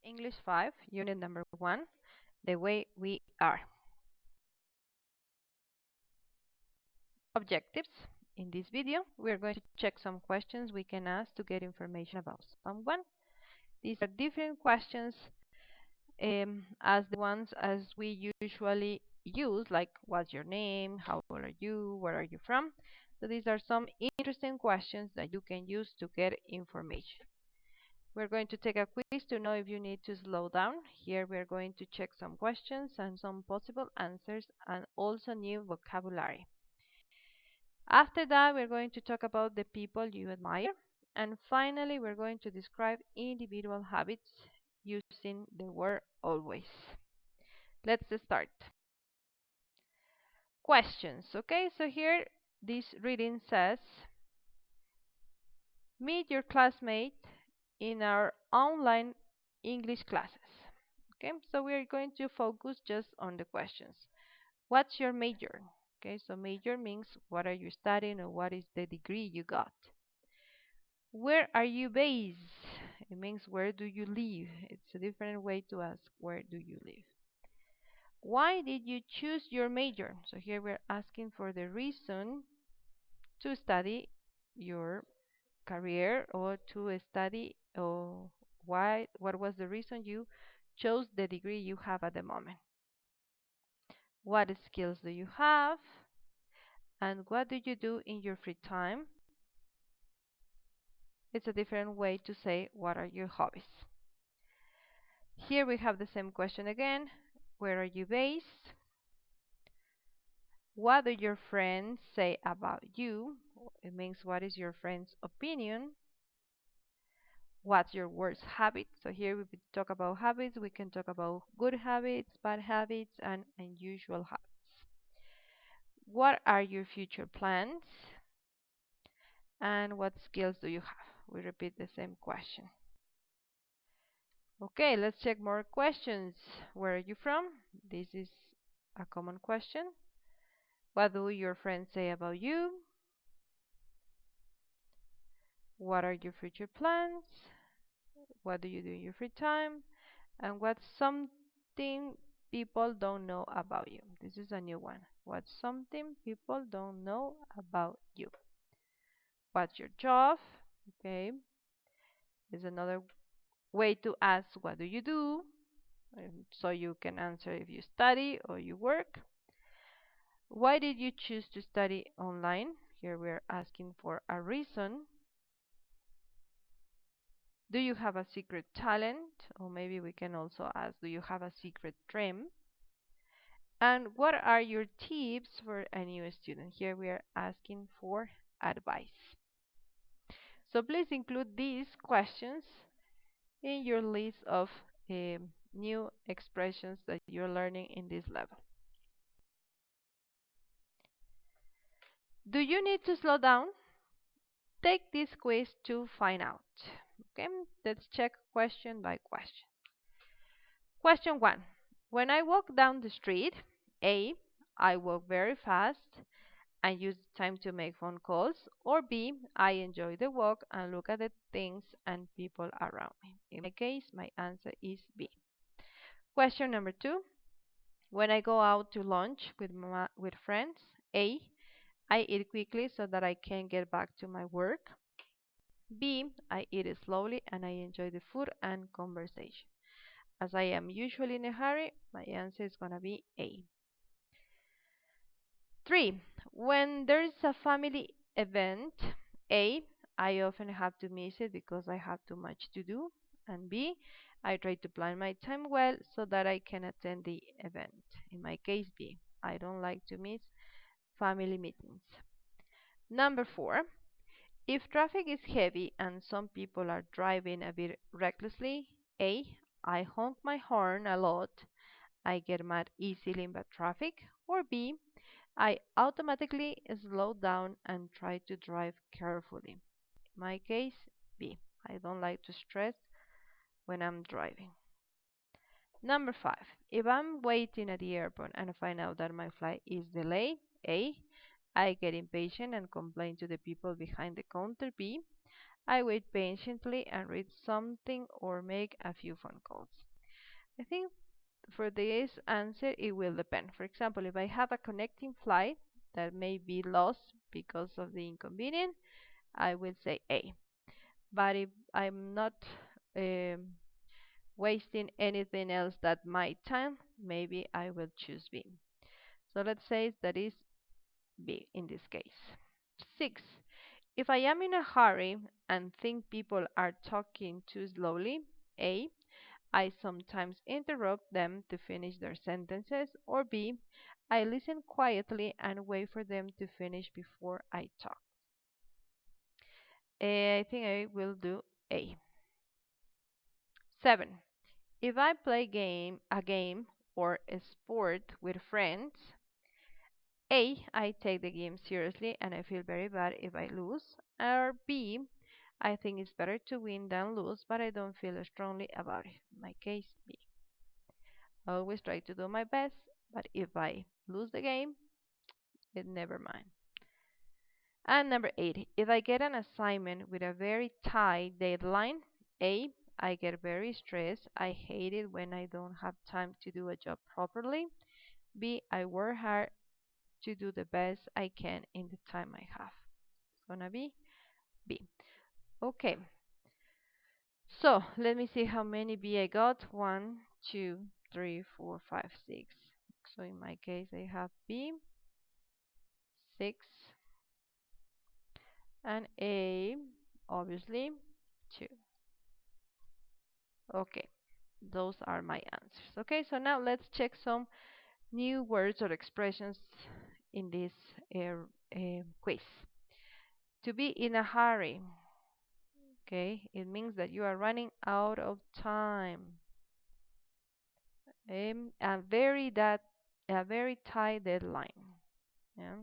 English 5, Unit number 1, The Way We Are. Objectives. In this video, we are going to check some questions we can ask to get information about someone. These are different questions as the ones as we usually use, like what's your name, how old are you, where are you from. So these are some interesting questions that you can use to get information. We're going to take a quiz to know if you need to slow down. Here we are going to check some questions and some possible answers and also new vocabulary. After that, we're going to talk about the people you admire. And finally, we're going to describe individual habits using the word always. Let's start. Questions. Okay, so here this reading says, meet your classmate in our online English classes. Okay, so we are going to focus just on the questions. What's your major? Okay, so major means what are you studying or what is the degree you got. Where are you based? It means where do you live? It's a different way to ask where do you live. Why did you choose your major? So here we're asking for the reason to study your career or to study or what was the reason you chose the degree you have at the moment. What skills do you have? And what do you do in your free time? It's a different way to say what are your hobbies. Here we have the same question again. Where are you based? What do your friends say about you? It means what is your friend's opinion? What's your worst habit? So here we talk about habits. We can talk about good habits, bad habits, and unusual habits. What are your future plans? And what skills do you have? We repeat the same question. Okay, let's check more questions. Where are you from? This is a common question. What do your friends say about you? What are your future plans? What do you do in your free time? And what's something people don't know about you? This is a new one. What's something people don't know about you? What's your job? Okay, is another way to ask what do you do? So you can answer if you study or you work. Why did you choose to study online? Here we are asking for a reason. Do you have a secret talent? Or maybe we can also ask, do you have a secret dream? And what are your tips for a new student? Here we are asking for advice. So please include these questions in your list of new expressions that you're learning in this level. Do you need to slow down? Take this quiz to find out. Okay, let's check question by question. Question 1. When I walk down the street, A, I walk very fast and use the time to make phone calls, or B, I enjoy the walk and look at the things and people around me. In my case, my answer is B. Question number 2. When I go out to lunch with friends, A, I eat quickly so that I can get back to my work. B, I eat slowly and I enjoy the food and conversation. As I am usually in a hurry, my answer is going to be A. 3. When there's a family event, A, I often have to miss it because I have too much to do. And B, I try to plan my time well so that I can attend the event. In my case, B, I don't like to miss family meetings. Number 4. If traffic is heavy and some people are driving a bit recklessly, A, I honk my horn a lot. I get mad easily in bad traffic. Or B, I automatically slow down and try to drive carefully. In my case, B. I don't like to stress when I'm driving. Number 5. If I'm waiting at the airport and I find out that my flight is delayed, A. I get impatient and complain to the people behind the counter. B. I wait patiently and read something or make a few phone calls. I think for this answer, it will depend. For example, if I have a connecting flight that may be lost because of the inconvenience, I will say A. But if I'm not um, wasting anything else that my time, maybe I will choose B. So let's say that is B in this case. 6. If I am in a hurry and think people are talking too slowly, A. I sometimes interrupt them to finish their sentences, or B. I listen quietly and wait for them to finish before I talk. I think I will do A. 7. If I play a game or a sport with friends, A, I take the game seriously and I feel very bad if I lose. Or B, I think it's better to win than lose, but I don't feel strongly about it. In my case, B. I always try to do my best, but if I lose the game, it never mind. And number 8, if I get an assignment with a very tight deadline, A, I get very stressed. I hate it when I don't have time to do a job properly. B, I work hard to do the best I can in the time I have. It's gonna be B. Okay, so let me see how many B I got. 1, 2, 3, 4, 5, 6. So in my case, I have B, 6, and A, obviously, 2. Okay, those are my answers. Okay, so now let's check some new words or expressions in this quiz. To be in a hurry. Okay, it means that you are running out of time. A very tight deadline. Yeah.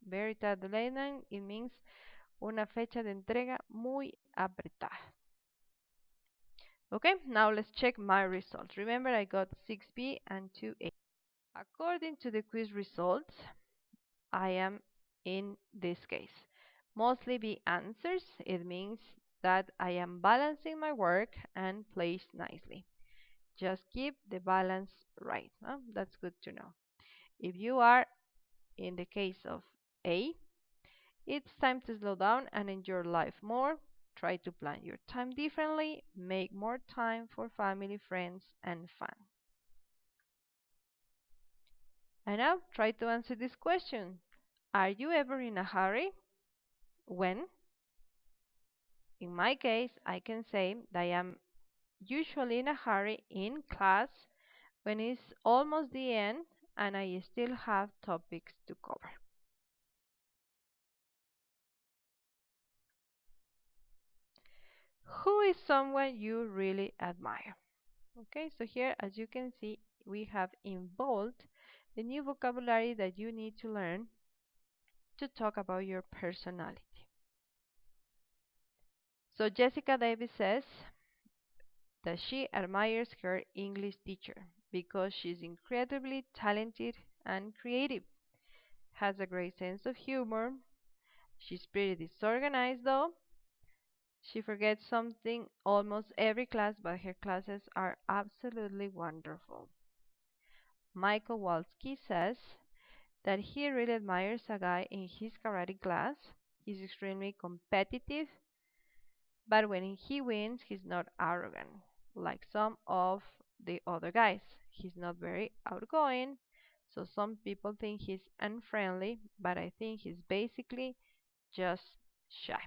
Very tight deadline, it means una fecha de entrega muy apretada. Okay, now let's check my results. Remember, I got 6B and 2A. According to the quiz results, I am in this case. Mostly B answers. It means that I am balancing my work and plays nicely. Just keep the balance right. Huh? That's good to know. If you are in the case of A, it's time to slow down and enjoy life more. Try to plan your time differently. Make more time for family, friends, and fun. And now try to answer this question. Are you ever in a hurry? When? In my case, I can say that I am usually in a hurry in class when it's almost the end and I still have topics to cover. Who is someone you really admire? Okay, so here, as you can see, we have in bold the new vocabulary that you need to learn to talk about your personality. So Jessica Davis says that she admires her English teacher because she's incredibly talented and creative, has a great sense of humor. She's pretty disorganized though. She forgets something almost every class, but her classes are absolutely wonderful. Michael Walski says that he really admires a guy in his karate class. He's extremely competitive, but when he wins, he's not arrogant like some of the other guys. He's not very outgoing, so some people think he's unfriendly, but I think he's basically just shy.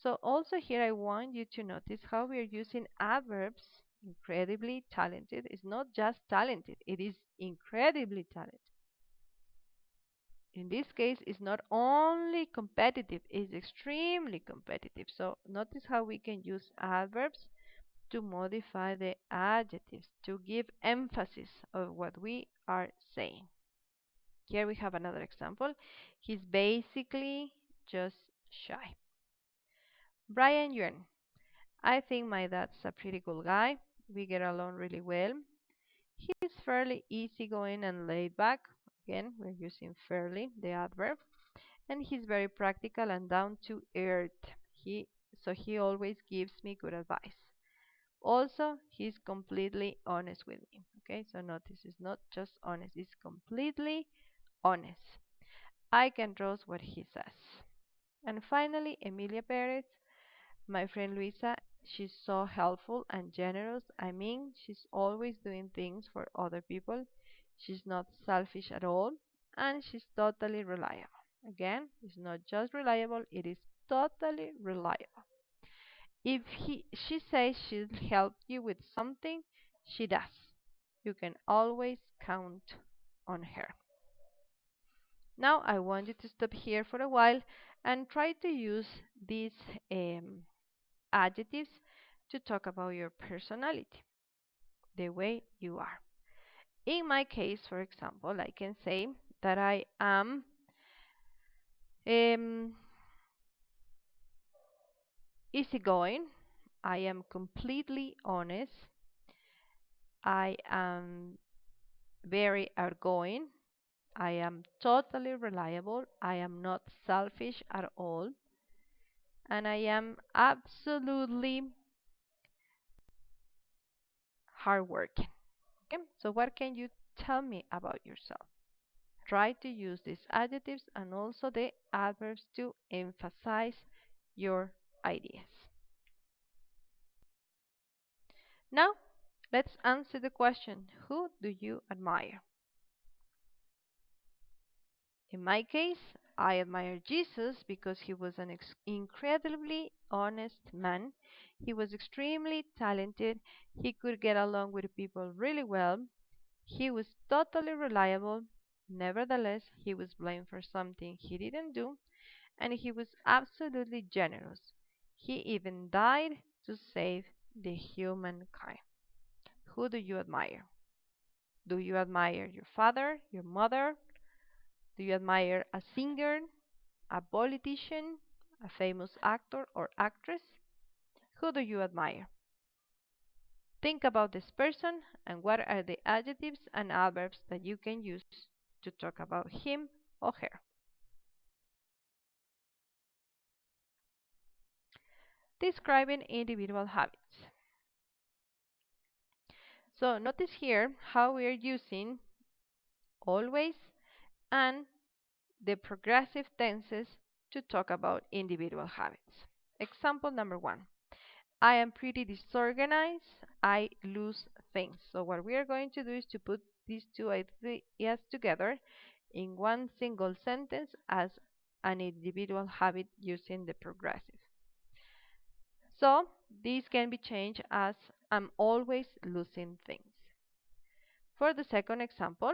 So also here I want you to notice how we are using adverbs. Incredibly talented is not just talented, it is incredibly talented. In this case, it's not only competitive, it's extremely competitive. So notice how we can use adverbs to modify the adjectives, to give emphasis of what we are saying. Here we have another example. He's basically just shy. Brian Yuan. I think my dad's a pretty cool guy. We get along really well. He's fairly easygoing and laid back. Again, we're using fairly, the adverb. And he's very practical and down to earth. He so he always gives me good advice. Also, he's completely honest with me. Okay, so notice it's not just honest, it's completely honest. I can trust what he says. And finally, Emilia Perez, my friend Luisa, she's so helpful and generous. I mean, she's always doing things for other people. She's not selfish at all, and she's totally reliable. Again, it's not just reliable, it is totally reliable. If she says she'll help you with something, she does. You can always count on her. Now I want you to stop here for a while and try to use these um, adjectives to talk about your personality, the way you are. In my case, for example, I can say that I am um, easygoing, I am completely honest, I am very outgoing, I am totally reliable, I am not selfish at all, and I am absolutely hardworking. Okay? So, what can you tell me about yourself? Try to use these adjectives and also the adverbs to emphasize your ideas. Now, let's answer the question, who do you admire? In my case, I admire Jesus because he was an incredibly honest man. He was extremely talented. He could get along with people really well. He was totally reliable. Nevertheless, he was blamed for something he didn't do, and he was absolutely generous. He even died to save the humankind. Who do you admire? Do you admire your father, your mother? Do you admire a singer, a politician, a famous actor or actress? Who do you admire? Think about this person and what are the adjectives and adverbs that you can use to talk about him or her. Describing individual habits. So notice here how we are using always and the progressive tenses to talk about individual habits. Example number one. I am pretty disorganized. I lose things. So what we are going to do is to put these two ideas together in one single sentence as an individual habit using the progressive. So these can be changed as I'm always losing things. For the second example,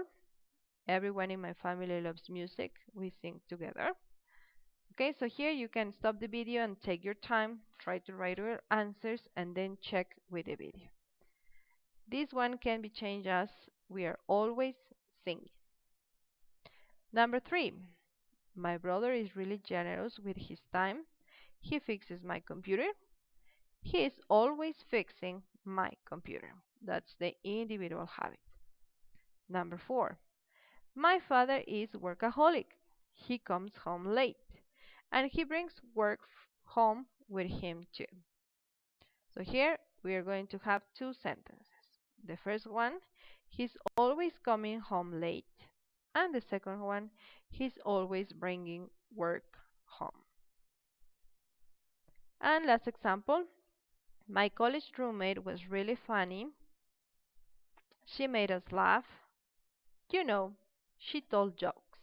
everyone in my family loves music. We sing together. Okay, so here you can stop the video and take your time, try to write your answers, and then check with the video. This one can be changed as we are always singing. Number three, my brother is really generous with his time. He fixes my computer. He is always fixing my computer. That's the individual habit. Number four, my father is workaholic. He comes home late and he brings work home with him too. So here we are going to have two sentences. The first one, he's always coming home late. And the second one, he's always bringing work home. And last example, my college roommate was really funny. She made us laugh. You know, she told jokes.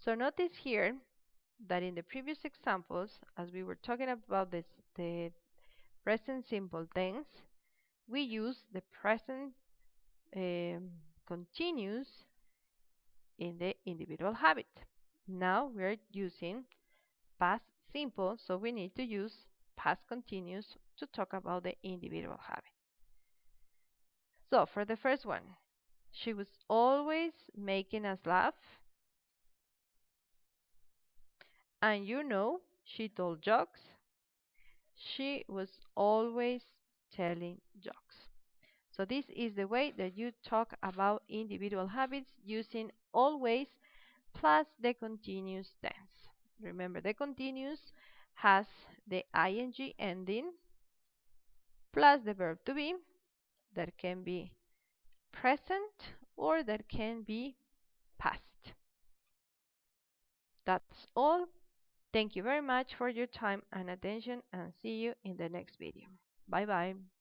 So notice here that in the previous examples, as we were talking about the present simple tense, we use the present continuous in the individual habit. Now we're using past simple, so we need to use past continuous to talk about the individual habit. So for the first one, she was always making us laugh. And you know, she told jokes. She was always telling jokes. So this is the way that you talk about individual habits using always plus the continuous tense. Remember, the continuous has the ing ending plus the verb to be that can be present or that can be past. That's all. Thank you very much for your time and attention, and see you in the next video. Bye bye.